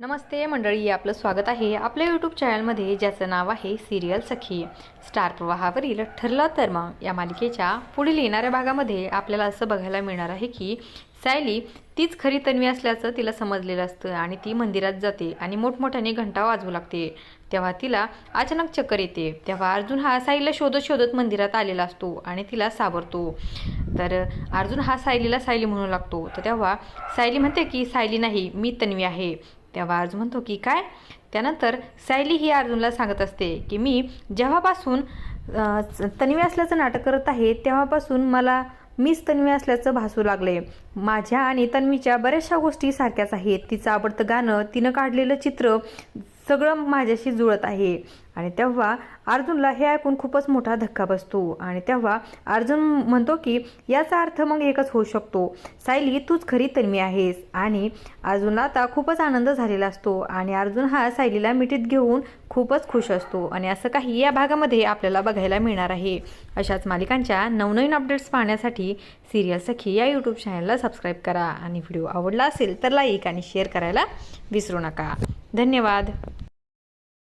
नमस्ते मंडळी, आपलं स्वागत आहे आपल्या यूट्यूब चॅनलमध्ये, ज्याचं नाव आहे सिरियल सखी. स्टार प्रवाहावरील ठरलं तर मग या मालिकेच्या पुढील येणाऱ्या भागामध्ये आपल्याला असं बघायला मिळणार आहे की सायली तीच खरी तन्वी असल्याचं तिला समजलेलं असतं आणि ती मंदिरात जाते आणि मोठमोठ्याने घंटा वाजवू लागते. तेव्हा तिला अचानक चक्कर येते. तेव्हा अर्जुन हा सायलीला शोधत शोधत मंदिरात आलेला असतो आणि तिला सावरतो. तर अर्जुन हा सायलीला सायली म्हणू लागतो. तर तेव्हा सायली म्हणते की सायली नाही, मी तन्वी आहे. तेव्हा अर्जुन म्हणतो की काय. त्यानंतर सायली ही अर्जुनला सांगत असते की मी जेव्हापासून तन्वी असल्याचं नाटक करत आहे तेव्हापासून मला मीच तन्वी असल्याचं भासू लागले. माझ्या आणि तन्वीच्या बऱ्याचशा गोष्टी सारख्याच आहेत. तिचं आवडतं गाणं, तिनं काढलेलं चित्र सगळं माझ्याशी जुळत आहे. आणि तेव्हा अर्जुनला हे ऐकून खूपच मोठा धक्का बसतो. आणि तेव्हा अर्जुन म्हणतो की याचा अर्थ मग एकच होऊ शकतो, सायली तूच खरी तन्वी आहेस. आणि अर्जुनला आता खूपच आनंद झालेला असतो आणि अर्जुन हा सायलीला मिठीत घेऊन खूपच खुश असतो. आणि असं काही या भागामध्ये आपल्याला बघायला मिळणार आहे. अशाच मालिकांच्या नवनवीन अपडेट्स पाहण्यासाठी सिरियल सखी या यूट्यूब चॅनलला सबस्क्राईब करा आणि व्हिडिओ आवडला असेल तर लाईक आणि शेअर करायला विसरू नका. धन्यवाद.